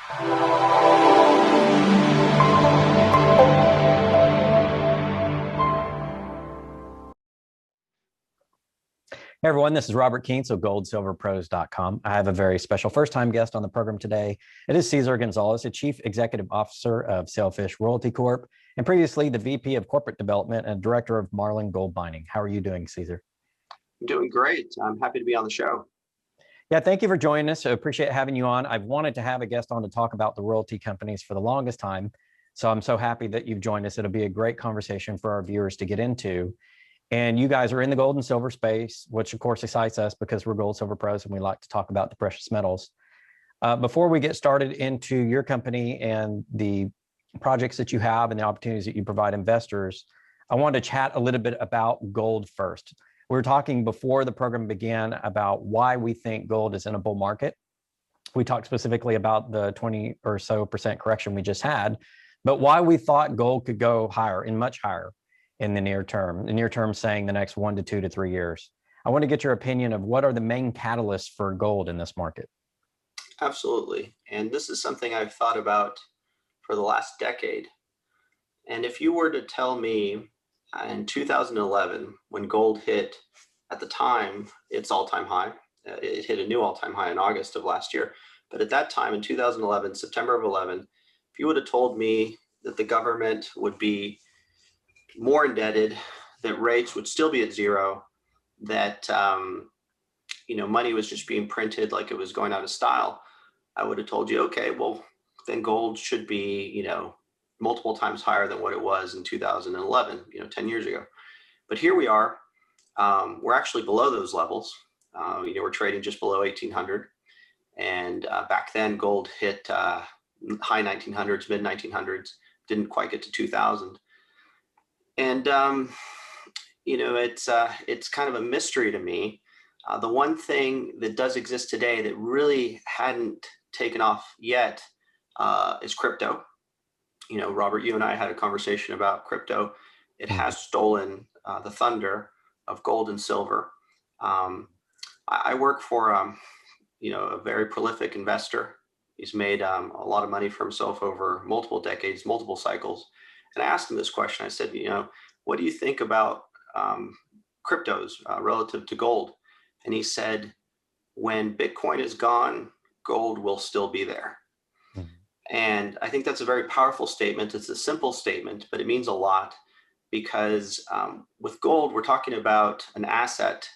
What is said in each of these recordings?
Hey everyone, this is Robert Keens of goldsilverpros.com. I have a very special first-time guest on the program today. It is Cesar Gonzalez, the Chief Executive Officer of Sailfish Royalty Corp, and previously the VP of Corporate Development and Director of Marlin Gold Mining. How are you doing, Cesar? I'm doing great. I'm happy to be on the show. Yeah, thank you for joining us. I appreciate having you on. I've wanted to have a guest on to talk about the royalty companies for the longest time, so I'm so happy that you've joined us. It'll be a great conversation for our viewers to get into. And you guys are in the gold and silver space, which of course excites us because we're Gold Silver Pros and we like to talk about the precious metals. Before we get started into your company and the projects that you have and the opportunities that you provide investors, I wanted to chat a little bit about gold first. We were talking before the program began about why we think gold is in a bull market. We talked specifically about the 20% or so correction we just had, but why we thought gold could go higher and much higher in the near term saying the next 1 to 2 to 3 years. I want to get your opinion of what are the main catalysts for gold in this market. Absolutely. And this is something I've thought about for the last decade. And if you were to tell me in 2011, when gold hit at the time, its all-time high, it hit a new all-time high in August of last year. But at that time in 2011, September of 11, if you would have told me that the government would be more indebted, that rates would still be at zero, that money was just being printed like it was going out of style, I would have told you, okay, well, then gold should be, multiple times higher than what it was in 2011, 10 years ago. But here we are, we're actually below those levels. We're trading just below 1800. And back then gold hit high 1900s, mid 1900s, didn't quite get to 2000. And, it's kind of a mystery to me. The one thing that does exist today that really hadn't taken off yet is crypto. Robert, you and I had a conversation about crypto. It has stolen the thunder of gold and silver. I work for, a very prolific investor. He's made a lot of money for himself over multiple decades, multiple cycles. And I asked him this question. I said, what do you think about cryptos relative to gold? And he said, when Bitcoin is gone, gold will still be there. Mm-hmm. And I think that's a very powerful statement. It's a simple statement, but it means a lot because with gold, we're talking about an asset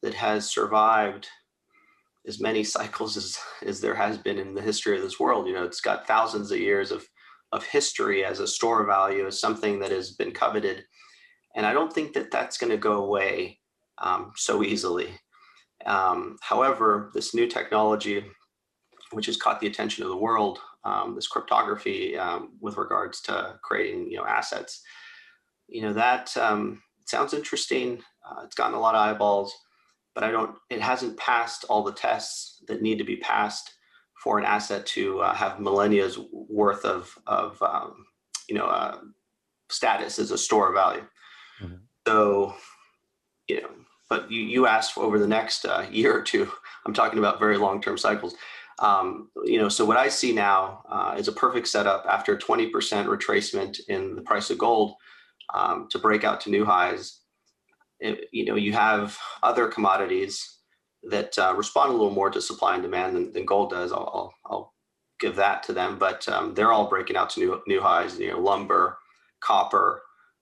that has survived as many cycles as there has been in the history of this world. It's got thousands of years of history as a store of value, as something that has been coveted. And I don't think that that's going to go away so easily. However, this new technology, which has caught the attention of the world, this cryptography with regards to creating, assets, that sounds interesting. It's gotten a lot of eyeballs, but it hasn't passed all the tests that need to be passed for an asset to have millennia's worth of status as a store of value. Mm-hmm. So, but you asked over the next year or two, I'm talking about very long-term cycles. So what I see now is a perfect setup after 20% retracement in the price of gold to break out to new highs. You have other commodities that respond a little more to supply and demand than gold does. I'll give that to them, but they're all breaking out to new highs. Lumber, copper.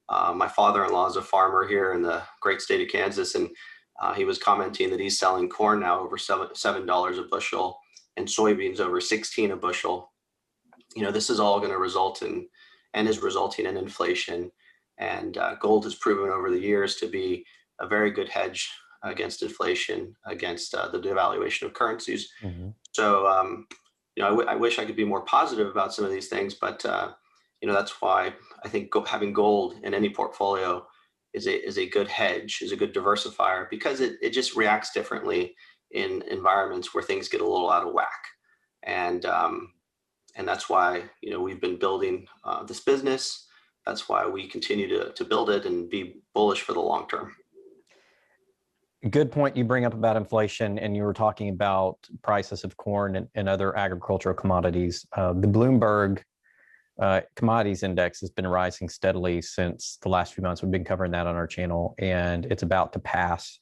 My father-in-law is a farmer here in the great state of Kansas, and he was commenting that he's selling corn now over $7 a bushel and soybeans over 16 a bushel. This is all going to result in and is resulting in inflation. And gold has proven over the years to be a very good hedge against inflation, against the devaluation of currencies. Mm-hmm. So, I wish I could be more positive about some of these things, but that's why I think having gold in any portfolio is a good hedge, is a good diversifier, because it just reacts differently in environments where things get a little out of whack. And that's why, we've been building this business. That's why we continue to build it and be bullish for the long term. Good point you bring up about inflation, and you were talking about prices of corn and other agricultural commodities. The Bloomberg commodities index has been rising steadily since the last few months. We've been covering that on our channel, and it's about to pass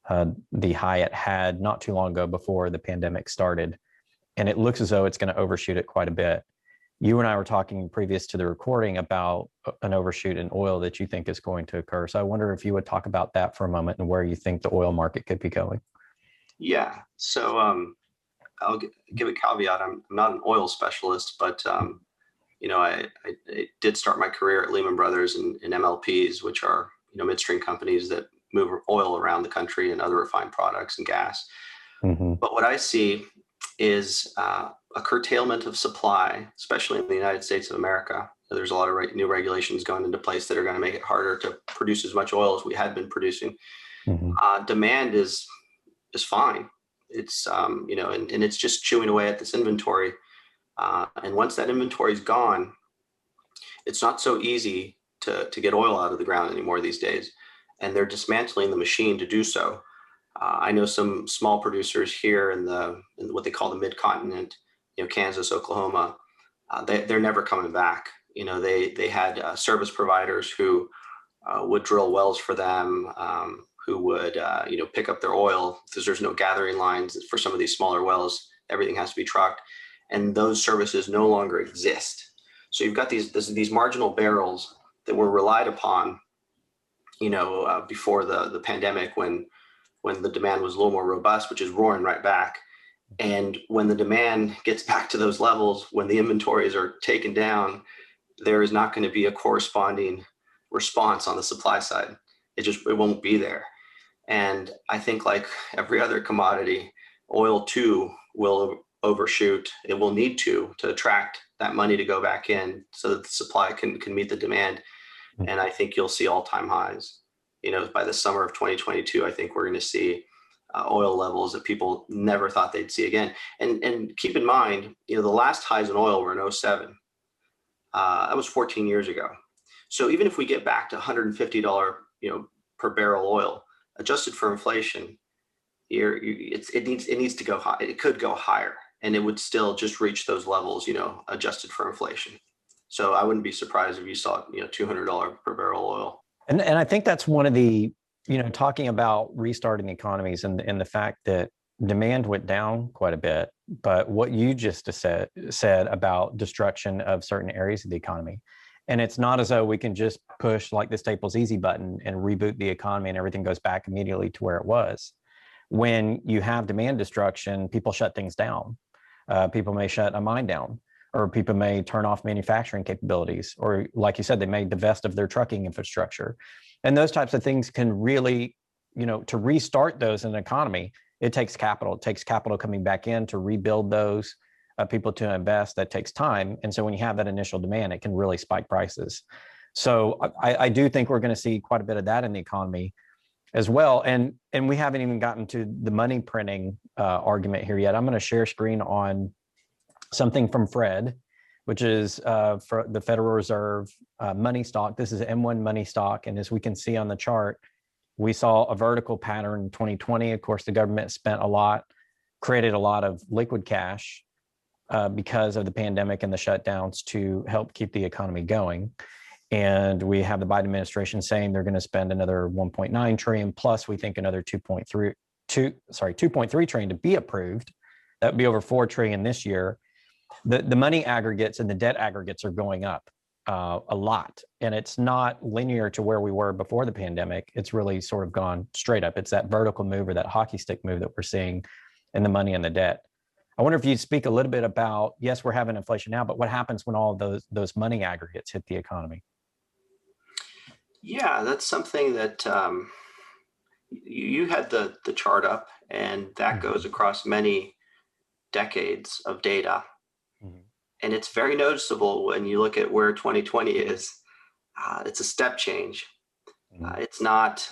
the high it had not too long ago before the pandemic started. And it looks as though it's going to overshoot it quite a bit. You and I were talking previous to the recording about an overshoot in oil that you think is going to occur. So I wonder if you would talk about that for a moment and where you think the oil market could be going. Yeah. So I'll give a caveat. I'm not an oil specialist, but I did start my career at Lehman Brothers and MLPs, which are midstream companies that move oil around the country and other refined products and gas. Mm-hmm. But what I see is a curtailment of supply, especially in the United States of America. There's a lot of new regulations going into place that are going to make it harder to produce as much oil as we had been producing. Mm-hmm. Demand is fine. It's and it's just chewing away at this inventory. And once that inventory is gone, it's not so easy to get oil out of the ground anymore these days. And they're dismantling the machine to do so. I know some small producers here in what they call the mid-continent, Kansas, Oklahoma. They're never coming back. They had service providers who would drill wells for them, who would pick up their oil because there's no gathering lines for some of these smaller wells. Everything has to be trucked, and those services no longer exist. So you've got these marginal barrels that were relied upon, before the pandemic when the demand was a little more robust, which is roaring right back. And when the demand gets back to those levels, when the inventories are taken down, there is not going to be a corresponding response on the supply side. It won't be there. And I think, like every other commodity, oil too will overshoot. It will need to attract that money to go back in so that the supply can meet the demand. And I think you'll see all-time highs. By the summer of 2022, I think we're going to see oil levels that people never thought they'd see again. And keep in mind, the last highs in oil were in 2007. That was 14 years ago. So even if we get back to $150, per barrel oil, adjusted for inflation, it needs to go high. It could go higher, and it would still just reach those levels, adjusted for inflation. So I wouldn't be surprised if you saw, $200 per barrel oil. And I think that's one of the, talking about restarting the economies and the fact that demand went down quite a bit, but what you just said about destruction of certain areas of the economy. And it's not as though we can just push like the Staples Easy button and reboot the economy and everything goes back immediately to where it was. When you have demand destruction, people shut things down. People may shut a mine down, or people may turn off manufacturing capabilities, or like you said, they may divest of their trucking infrastructure. And those types of things can really, to restart those in an economy, it takes capital. It takes capital coming back in to rebuild those, people to invest. That takes time. And so when you have that initial demand, it can really spike prices. So I do think we're going to see quite a bit of that in the economy as well. And we haven't even gotten to the money printing argument here yet. I'm going to share screen on something from Fred, which is for the Federal Reserve money stock. This is M1 money stock. And as we can see on the chart, we saw a vertical pattern in 2020. Of course, the government spent a lot, created a lot of liquid cash because of the pandemic and the shutdowns to help keep the economy going. And we have the Biden administration saying they're going to spend another 1.9 trillion, plus we think another 2.3 trillion to be approved. That would be over 4 trillion this year. The money aggregates and the debt aggregates are going up a lot. And it's not linear to where we were before the pandemic. It's really sort of gone straight up. It's that vertical move or that hockey stick move that we're seeing in the money and the debt. I wonder if you'd speak a little bit about, yes, we're having inflation now, but what happens when all of those money aggregates hit the economy? Yeah, that's something that you had the chart up, and that goes across many decades of data. Mm-hmm. And it's very noticeable when you look at where 2020 is. It's a step change. Mm-hmm. It's not,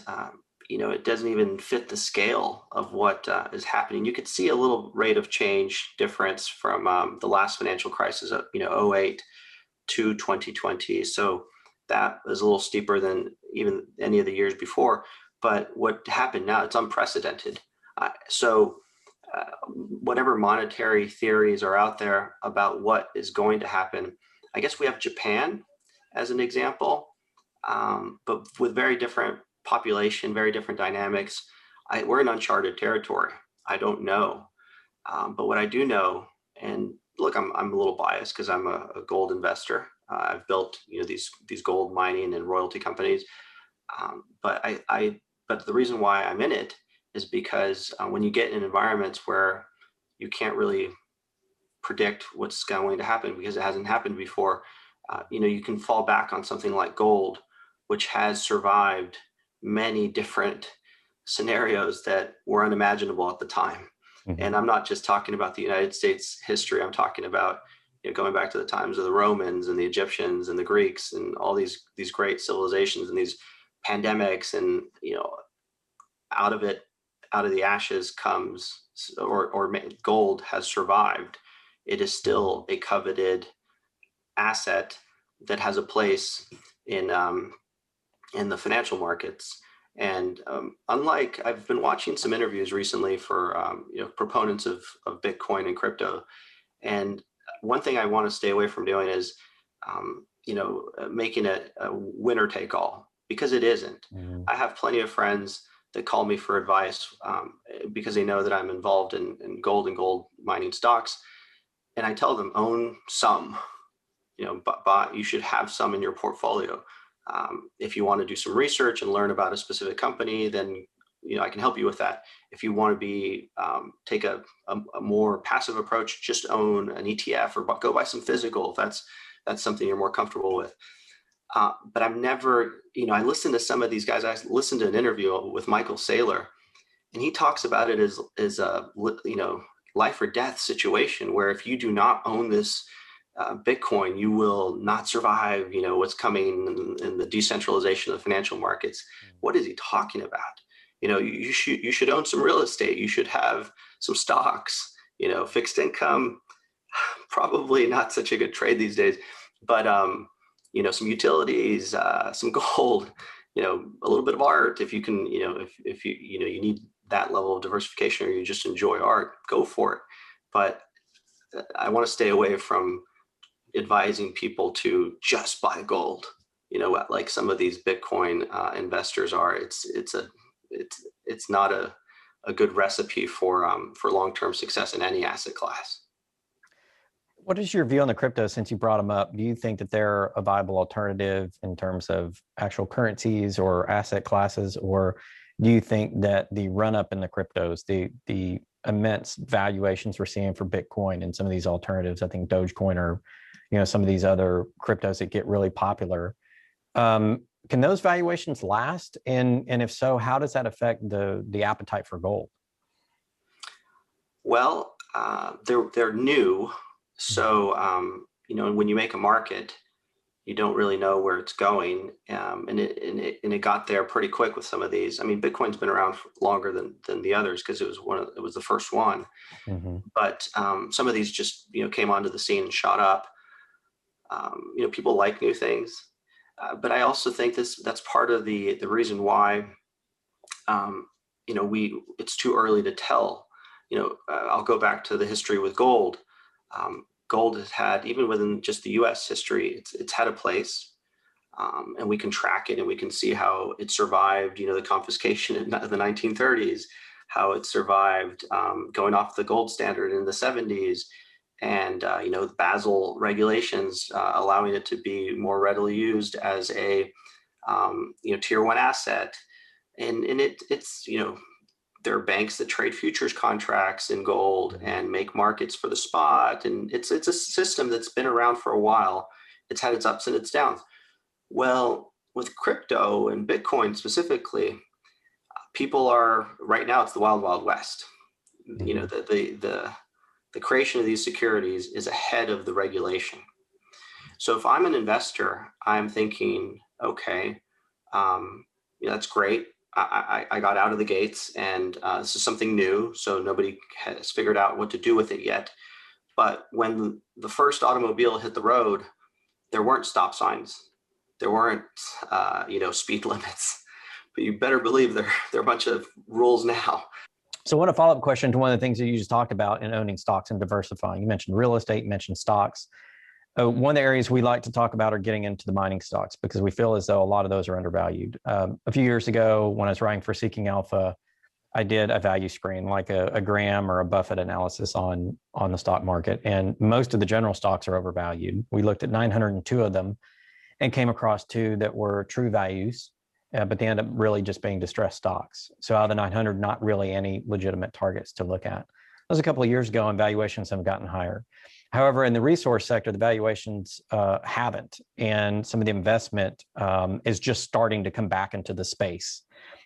it doesn't even fit the scale of what is happening. You could see a little rate of change difference from the last financial crisis of 08 to 2020. So that was a little steeper than even any of the years before. But what happened now, it's unprecedented. So whatever monetary theories are out there about what is going to happen, I guess we have Japan as an example, but with very different population, very different dynamics. We're in uncharted territory. I don't know. But what I do know, and look, I'm a little biased because I'm a gold investor. I've built these gold mining and royalty companies. But the reason why I'm in it is because when you get in environments where you can't really predict what's going to happen because it hasn't happened before, you can fall back on something like gold, which has survived many different scenarios that were unimaginable at the time. Mm-hmm. And I'm not just talking about the United States history. I'm talking about going back to the times of the Romans and the Egyptians and the Greeks and all these great civilizations and these pandemics, and out of the ashes comes, or gold has survived. It is still a coveted asset that has a place in the financial markets. And unlike, I've been watching some interviews recently for proponents of Bitcoin and crypto, and one thing I want to stay away from doing is making a winner take all, because it isn't. Mm-hmm. I have plenty of friends that call me for advice because they know that I'm involved in gold and gold mining stocks, and I tell them, own some, but you should have some in your portfolio. If you want to do some research and learn about a specific company, then I can help you with that. If you want to take a more passive approach, just own an ETF or go buy some physical if that's something you're more comfortable with. But I've never, I listen to some of these guys. I listened to an interview with Michael Saylor, and he talks about it as a life or death situation where if you do not own this Bitcoin, you will not survive, what's coming in the decentralization of the financial markets. What is he talking about? You should own some real estate. You should have some stocks, fixed income, probably not such a good trade these days, but, some utilities, some gold, a little bit of art. If you can, if you need that level of diversification, or you just enjoy art, go for it. But I want to stay away from advising people to just buy gold, like some of these Bitcoin investors are. It's not a good recipe for long-term success in any asset class. What is your view on the crypto since you brought them up? Do you think that they're a viable alternative in terms of actual currencies or asset classes, or do you think that the run up in the cryptos, the immense valuations we're seeing for Bitcoin and some of these alternatives, I think Dogecoin or some of these other cryptos that get really popular, can those valuations last? And if so, how does that affect the appetite for gold? Well, they're new. So, when you make a market, you don't really know where it's going. And it got there pretty quick with some of these. I mean, Bitcoin's been around for longer than the others because it was the first one. Mm-hmm. But some of these just, came onto the scene and shot up. People like new things. But I also think that's part of the reason why, it's too early to tell. I'll go back to the history with gold. Gold has had, even within just the U.S. history, it's had a place, and we can track it and we can see how it survived, the confiscation in the 1930s, how it survived going off the gold standard in the 70s, and the Basel regulations allowing it to be more readily used as a tier 1 asset, and it's there are banks that trade futures contracts in gold and make markets for the spot. And it's a system that's been around for a while. It's had its ups and its downs. Well, with crypto and Bitcoin specifically, people are, right now, it's the wild, wild west. Mm-hmm. The creation of these securities is ahead of the regulation. So if I'm an investor, I'm thinking, okay, that's great. I got out of the gates, and this is something new, so nobody has figured out what to do with it yet. But when the first automobile hit the road, there weren't stop signs, there weren't speed limits, but you better believe there are a bunch of rules now. So one follow-up question to one of the things that you just talked about in owning stocks and diversifying. You mentioned real estate, you mentioned stocks. One of the areas we like to talk about are getting into the mining stocks because we feel as though a lot of those are undervalued. A few years ago, when I was writing for Seeking Alpha, I did a value screen, like a Graham or a Buffett analysis on the stock market. And most of the general stocks are overvalued. We looked at 902 of them and came across 2 that were true values, but they end up really just being distressed stocks. So out of the 900, not really any legitimate targets to look at. That was a couple of years ago, and valuations have gotten higher. However, in the resource sector, the valuations haven't, and some of the investment is just starting to come back into the space.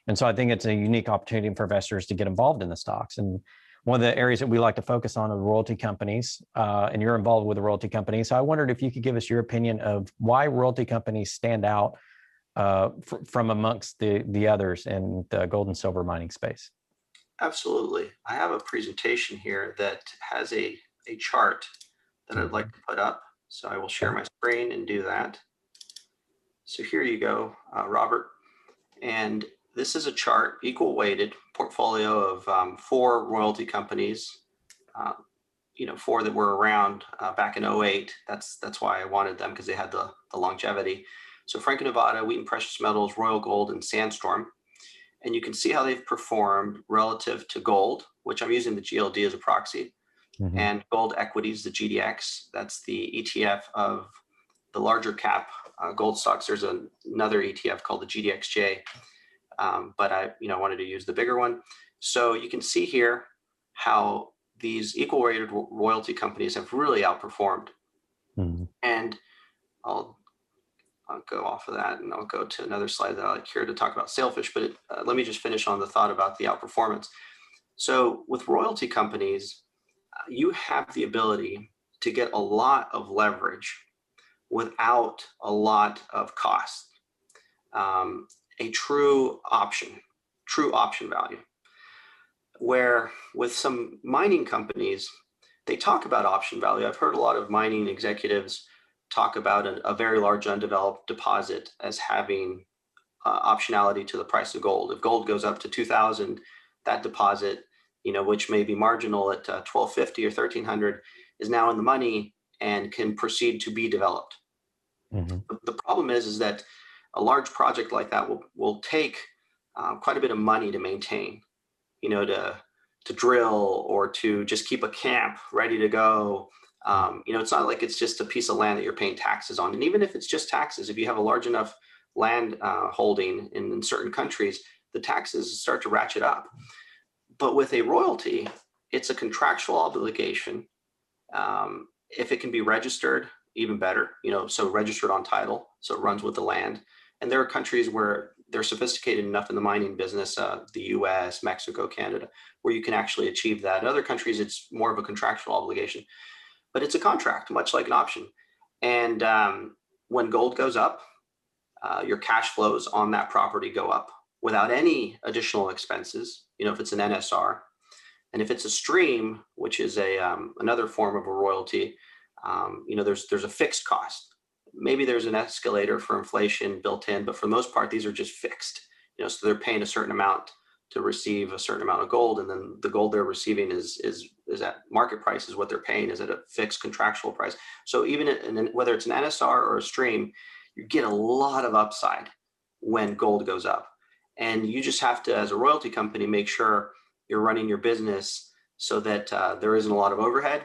And so I think it's a unique opportunity for investors to get involved in the stocks. And one of the areas that we like to focus on are royalty companies, and you're involved with a royalty company. So I wondered if you could give us your opinion of why royalty companies stand out from amongst the others in the gold and silver mining space. Absolutely. I have a presentation here that has a chart that I'd like to put up. So I will share my screen and do that. So here you go, Robert. And this is a chart, equal weighted portfolio of 4 royalty companies, 4 that were around back in 2008. That's why I wanted them, because they had the longevity. So Franco-Nevada, Wheaton Precious Metals, Royal Gold, and Sandstorm. And you can see how they've performed relative to gold, which I'm using the GLD as a proxy, and gold equities, the GDX. That's the ETF of the larger cap gold stocks. There's another ETF called the GDXJ, but I wanted to use the bigger one. So you can see here how these equal weighted royalty companies have really outperformed. And I'll go off of that, and I'll go to another slide that I like here to talk about Sailfish, but let me just finish on the thought about the outperformance. So with royalty companies, you have the ability to get a lot of leverage without a lot of cost. A true option value. Where with some mining companies, they talk about option value. I've heard a lot of mining executives talk about a very large undeveloped deposit as having optionality to the price of gold. If gold goes up to 2,000, that deposit, which may be marginal at 1,250 or 1,300, is now in the money and can proceed to be developed. The problem is that a large project like that will take quite a bit of money to maintain, to drill or to just keep a camp ready to go. It's not like it's just a piece of land that you're paying taxes on. And even if it's just taxes, if you have a large enough land holding in certain countries, the taxes start to ratchet up. But with a royalty, it's a contractual obligation. If it can be registered, even better, so registered on title, so it runs with the land. And there are countries where they're sophisticated enough in the mining business, the US, Mexico, Canada, where you can actually achieve that. In other countries, it's more of a contractual obligation, but it's a contract, much like an option. And when gold goes up, your cash flows on that property go up without any additional expenses, if it's an NSR. And if it's a stream, which is another form of a royalty, there's a fixed cost. Maybe there's an escalator for inflation built in, but for the most part, these are just fixed. So they're paying a certain amount to receive a certain amount of gold, and then the gold they're receiving is at market price, is what they're paying, is at a fixed contractual price. So even whether it's an NSR or a stream, you get a lot of upside when gold goes up. And you just have to, as a royalty company, make sure you're running your business so that there isn't a lot of overhead,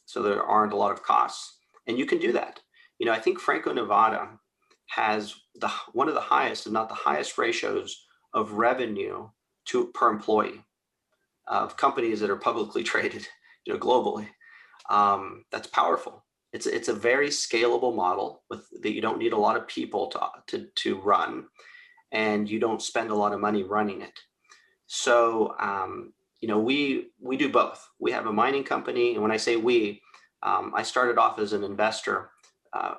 so there aren't a lot of costs, and you can do that. I think Franco-Nevada has one of the highest, if not the highest, ratios of revenue per employee of companies that are publicly traded, globally. That's powerful. It's a very scalable model that you don't need a lot of people to run, and you don't spend a lot of money running it. So we do both. We have a mining company, and when I say we, I started off as an investor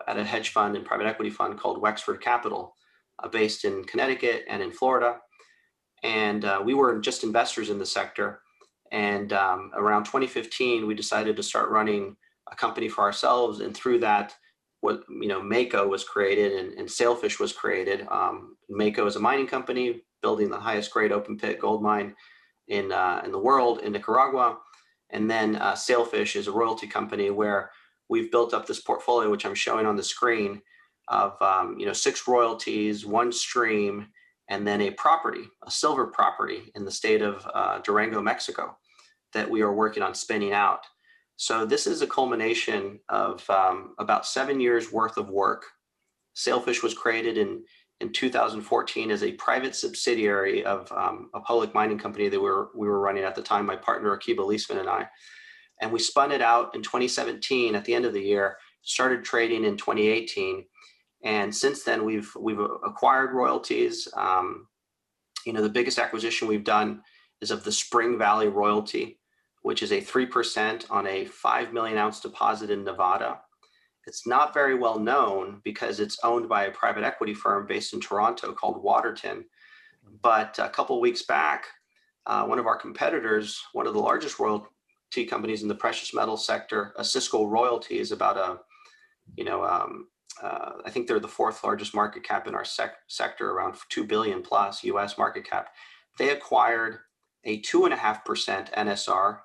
at a hedge fund and private equity fund called Wexford Capital, based in Connecticut and in Florida. And we were just investors in the sector. And around 2015, we decided to start running a company for ourselves. And through that, Mako was created and Sailfish was created. Mako is a mining company. building the highest grade open pit gold mine in the world in Nicaragua. And then Sailfish is a royalty company where we've built up this portfolio, which I'm showing on the screen, of 6 royalties, 1 stream, and then a property, a silver property in the state of Durango, Mexico, that we are working on spinning out. So this is a culmination of about 7 years worth of work. Sailfish was created in 2014 as a private subsidiary of a public mining company that we were running at the time, my partner Akiba Leisman and I. And we spun it out in 2017 at the end of the year, started trading in 2018. And since then, we've acquired royalties. The biggest acquisition we've done is of the Spring Valley royalty, which is a 3% on a 5 million ounce deposit in Nevada. It's not very well known because it's owned by a private equity firm based in Toronto called Waterton. But a couple of weeks back, one of our competitors, one of the largest royalty companies in the precious metal sector, a Cisco royalty, is about I think they're the 4th largest market cap in our sector, around 2 billion plus US market cap. They acquired a 2.5% NSR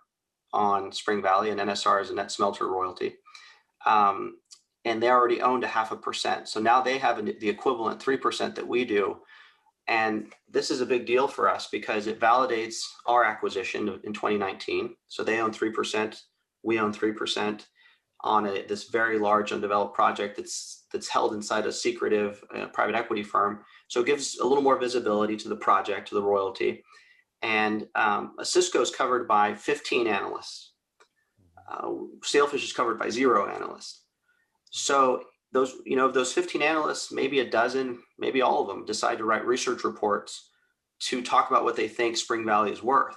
on Spring Valley, and NSR is a net smelter royalty. And they already owned 0.5%. So now they have the equivalent 3% that we do. And this is a big deal for us because it validates our acquisition in 2019. So they own 3%, we own 3% on this very large undeveloped project that's held inside a secretive private equity firm. So it gives a little more visibility to the project, to the royalty. And Cisco is covered by 15 analysts. Sailfish is covered by 0 analysts. So those 15 analysts, maybe a dozen, maybe all of them decide to write research reports to talk about what they think Spring Valley is worth.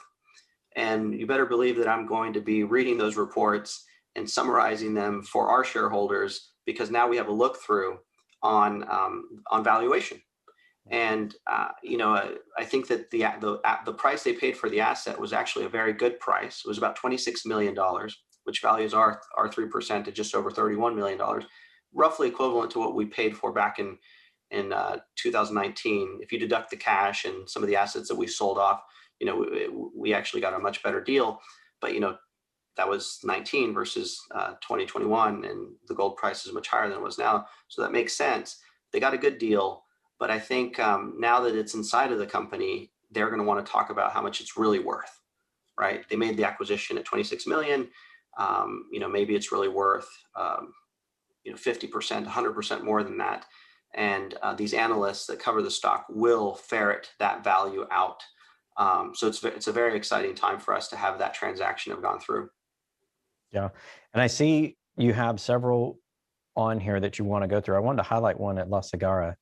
And you better believe that I'm going to be reading those reports and summarizing them for our shareholders, because now we have a look through on valuation. And I think that the price they paid for the asset was actually a very good price. It was about $26 million, which values our 3% at just over $31 million, roughly equivalent to what we paid for back in 2019. If you deduct the cash and some of the assets that we sold off, we actually got a much better deal. But that was 19 versus 2021, and the gold price is much higher than it was now. So that makes sense. They got a good deal. But I think now that it's inside of the company, they're going to want to talk about how much it's really worth, right? They made the acquisition at 26 million. Maybe it's really worth 50%, 100% more than that. And these analysts that cover the stock will ferret that value out. So it's a very exciting time for us to have that transaction have gone through. Yeah. And I see you have several on here that you want to go through. I wanted to highlight one at La Cigarra.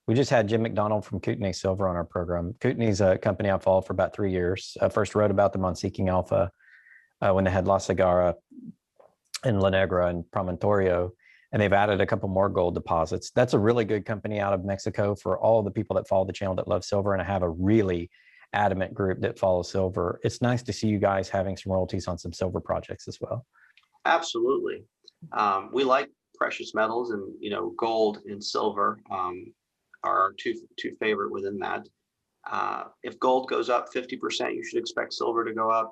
We just had Jim Mcdonald from Kootenay Silver on our program. Kootenay's a company I followed for about 3 years. I first wrote about them on Seeking Alpha when they had La Cigarra and La Negra and Promontorio, and they've added a couple more gold deposits. That's a really good company out of Mexico for all the people that follow the channel that love silver, and I have a really adamant group that follows silver. It's nice to see you guys having some royalties on some silver projects as well. Absolutely. We like precious metals, and gold and silver are our two favorite within that. If gold goes up 50%, you should expect silver to go up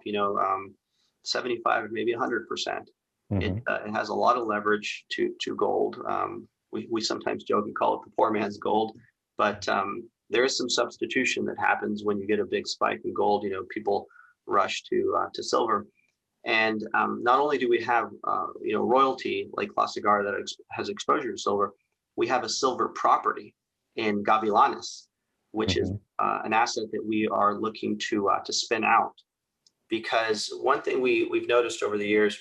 75 or maybe 100%. Mm-hmm. It has a lot of leverage to gold. We sometimes joke and call it the poor man's gold, but there is some substitution that happens when you get a big spike in gold. People rush to silver. And not only do we have royalty like La Cigarra that has exposure to silver, we have a silver property in Gavilanes, which mm-hmm. is an asset that we are looking to spin out. Because one thing we've noticed over the years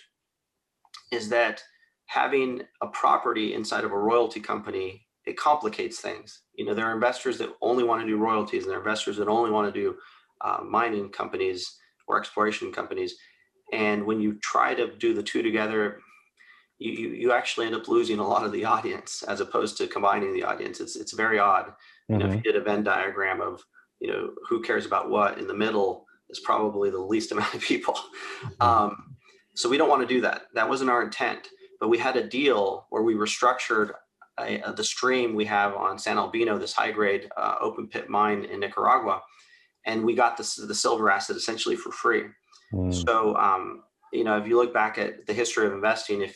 is that having a property inside of a royalty company, it complicates things. There are investors that only want to do royalties, and there are investors that only want to do mining companies or exploration companies. And when you try to do the two together, you actually end up losing a lot of the audience as opposed to combining the audience. It's very odd. Mm-hmm. If you did a Venn diagram of who cares about what, in the middle is probably the least amount of people. Mm-hmm. So we don't want to do that. That wasn't our intent. But we had a deal where we restructured the stream we have on San Albino, this high grade open pit mine in Nicaragua, and we got the silver asset essentially for free. So, you know, if you look back at the history of investing,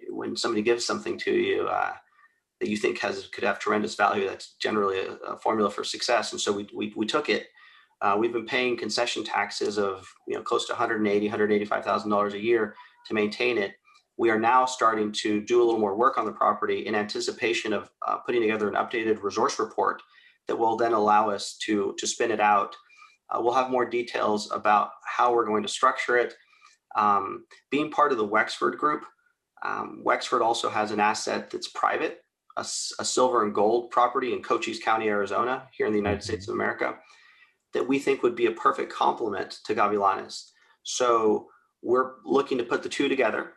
when somebody gives something to you that you think could have tremendous value, that's generally a formula for success. And so we took it. We've been paying concession taxes of, you know, close to $185,000 a year to maintain it. We are now starting to do a little more work on the property in anticipation of putting together an updated resource report that will then allow us to spin it out. We'll have more details about how we're going to structure it. Being part of the Wexford group, Wexford also has an asset that's private, a silver and gold property in Cochise County, Arizona, here in the United States of America, that we think would be a perfect complement to Gavilanes. So we're looking to put the two together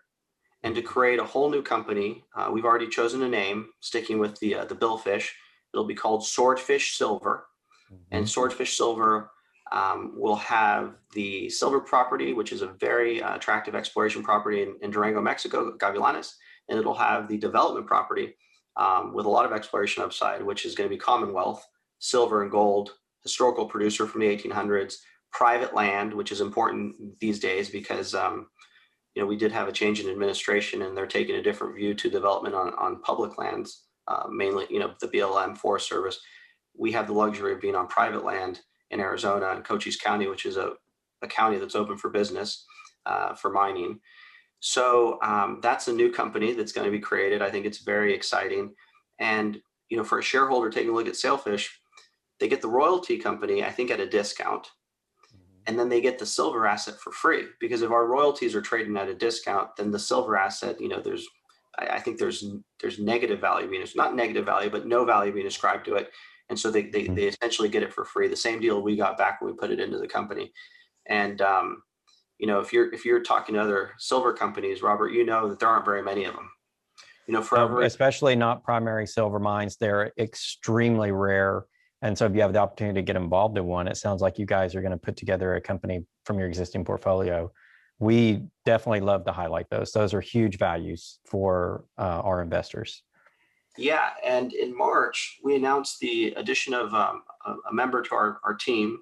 and to create a whole new company. We've already chosen a name, sticking with the billfish. It'll be called Swordfish Silver. And Swordfish Silver will have the silver property, which is a very attractive exploration property in Durango, Mexico, Gavilanes. And it'll have the development property with a lot of exploration upside, which is going to be Commonwealth, silver and gold, historical producer from the 1800s, private land, which is important these days because you know, we did have a change in administration and they're taking a different view to development on public lands, mainly, you know, the BLM Forest Service. We have the luxury of being on private land in Arizona and Cochise County, which is a county that's open for business for mining. So that's a new company that's going to be created. I think it's very exciting. And, you know, for a shareholder taking a look at Sailfish, they get the royalty company, I think, at a discount. And then they get the silver asset for free, because if our royalties are trading at a discount, then the silver asset, you know, I think there's negative value being, it's not negative value, but no value being ascribed to it. And so they essentially get it for free. The same deal we got back when we put it into the company. And, you know, if you're talking to other silver companies, Robert, you know that there aren't very many of them. You know, especially not primary silver mines, they're extremely rare. And so if you have the opportunity to get involved in one, it sounds like you guys are going to put together a company from your existing portfolio. We definitely love to highlight those. Those are huge values for our investors. Yeah. And in March, we announced the addition of a member to our team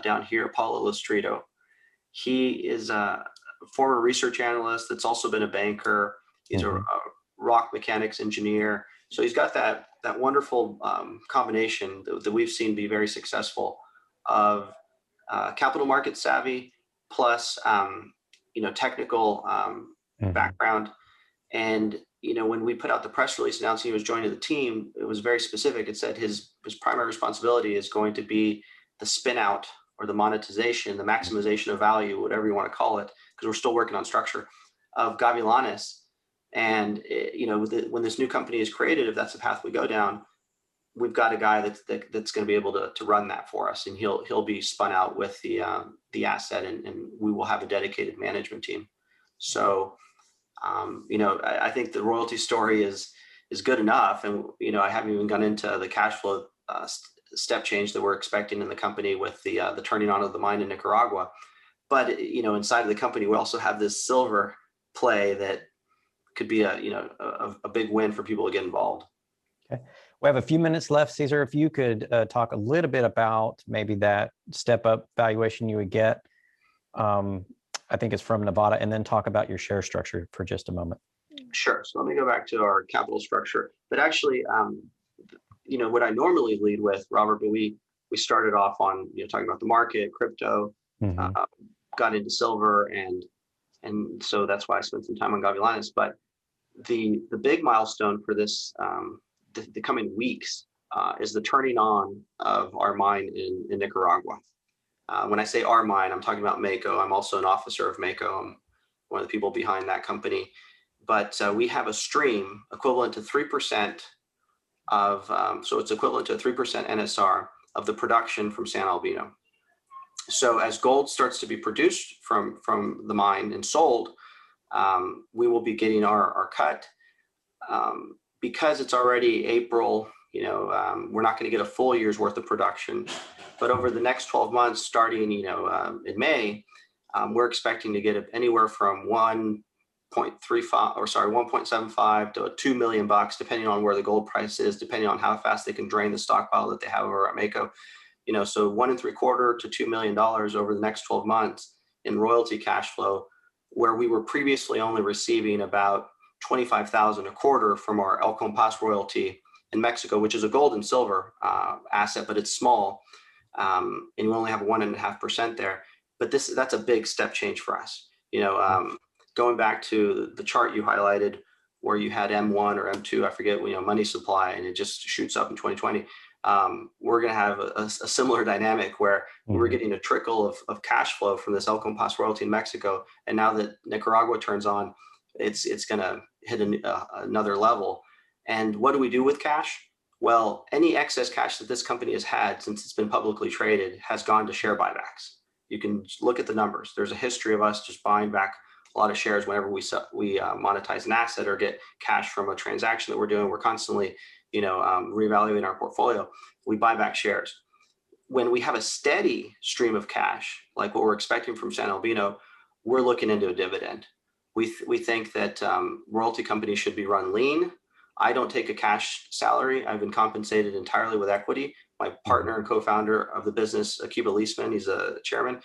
down here, Paul Illustrito. He is a former research analyst that's also been a banker. He's a rock mechanics engineer. So he's got that wonderful combination that we've seen be very successful of capital market savvy plus you know, technical background. And you know, when we put out the press release announcing he was joining the team, it was very specific. It said his primary responsibility is going to be the spin out or the monetization, the maximization of value, whatever you want to call it, because we're still working on structure of Gavilanes. And you know, when this new company is created, if that's the path we go down, we've got a guy that's going to be able to run that for us, and he'll be spun out with the asset, and we will have a dedicated management team. So, you know, I think the royalty story is good enough, and you know, I haven't even gone into the cash flow step change that we're expecting in the company with the turning on of the mine in Nicaragua. But you know, inside of the company, we also have this silver play that could be a big win for people to get involved. Okay. We have a few minutes left. Cesar, if you could talk a little bit about maybe that step up valuation you would get. I think it's from Nevada, and then talk about your share structure for just a moment. Sure. So let me go back to our capital structure. But actually, you know, what I normally lead with, Robert, but we started off on, you know, talking about the market, crypto, got into silver, and so that's why I spent some time on Gavilanes. But the big milestone for this the coming weeks is the turning on of our mine in Nicaragua. When I say our mine, I'm talking about Mako. I'm also an officer of Mako. I'm one of the people behind that company. But we have a stream equivalent to 3% of, so it's equivalent to 3% NSR of the production from San Albino. So as gold starts to be produced from the mine and sold, we will be getting our cut. Because it's already April, you know, we're not going to get a full year's worth of production. But over the next 12 months, starting, you know, in May, we're expecting to get anywhere from 1 1.75 to $2 million, depending on where the gold price is, depending on how fast they can drain the stockpile that they have over at Mako. So $1.75 to $2 million over the next 12 months in royalty cash flow, where we were previously only receiving about $25,000 a quarter from our El Compas royalty in Mexico, which is a gold and silver asset, but it's small, and you only have 1.5% there. But that's a big step change for us. Going back to the chart you highlighted, where you had M1 or M2, I forget, money supply, and it just shoots up in 2020. We're going to have a similar dynamic where we're getting a trickle of cash flow from this El Compas royalty in Mexico, and now that Nicaragua turns on, it's going to hit another level. And what do we do with cash? Well, any excess cash that this company has had since it's been publicly traded has gone to share buybacks. You can look at the numbers. There's a history of us just buying back a lot of shares whenever we monetize an asset or get cash from a transaction that we're doing. We're constantly, reevaluating our portfolio. We buy back shares. When we have a steady stream of cash, like what we're expecting from San Albino, we're looking into a dividend. We think that royalty companies should be run lean. I don't take a cash salary. I've been compensated entirely with equity. My partner and co-founder of the business, Akiba Leisman, he's a chairman,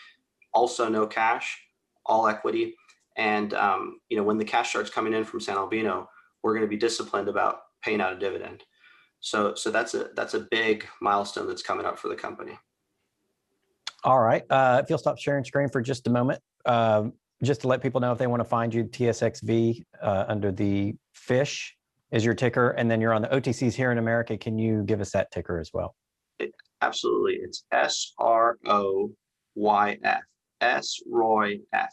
also no cash, all equity. And when the cash starts coming in from San Albino, we're going to be disciplined about paying out a dividend. So that's a big milestone that's coming up for the company. All right. If you'll stop sharing screen for just a moment, just to let people know if they want to find you, TSX.V under the FISH is your ticker, and then you're on the OTCs here in America. Can you give us that ticker as well? Absolutely. It's SROYF, SROYF. And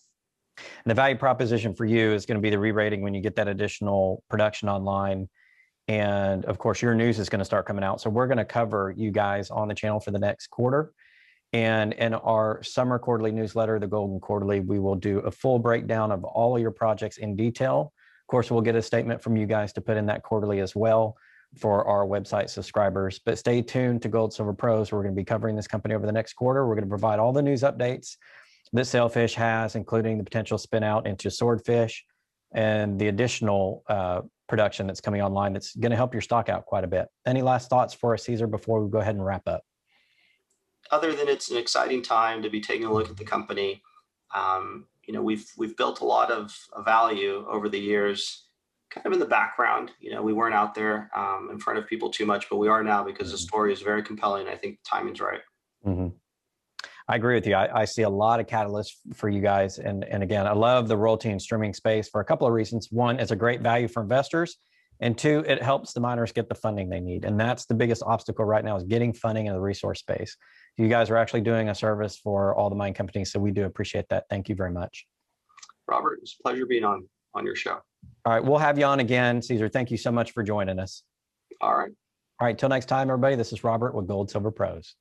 the value proposition for you is going to be the re-rating when you get that additional production online. And of course, your news is going to start coming out. So we're going to cover you guys on the channel for the next quarter. And in our summer quarterly newsletter, the Golden Quarterly, we will do a full breakdown of all of your projects in detail. Of course, we'll get a statement from you guys to put in that quarterly as well for our website subscribers. But stay tuned to Gold Silver Pros. We're going to be covering this company over the next quarter. We're going to provide all the news updates that Sailfish has, including the potential spin out into Swordfish and the additional production that's coming online that's going to help your stock out quite a bit. Any last thoughts for us, Cesar, before we go ahead and wrap up? Other than it's an exciting time to be taking a look at the company. We've built a lot of value over the years, kind of in the background. We weren't out there in front of people too much, but we are now because the story is very compelling. I think the timing's right. I agree with you. I see a lot of catalysts for you guys. And again, I love the royalty and streaming space for a couple of reasons. One, it's a great value for investors. And two, it helps the miners get the funding they need. And that's the biggest obstacle right now, is getting funding in the resource space. You guys are actually doing a service for all the mine companies. So we do appreciate that. Thank you very much. Robert, it's a pleasure being on your show. All right. We'll have you on again. Cesar, thank you so much for joining us. All right. All right. Till next time, everybody. This is Robert with Gold Silver Pros.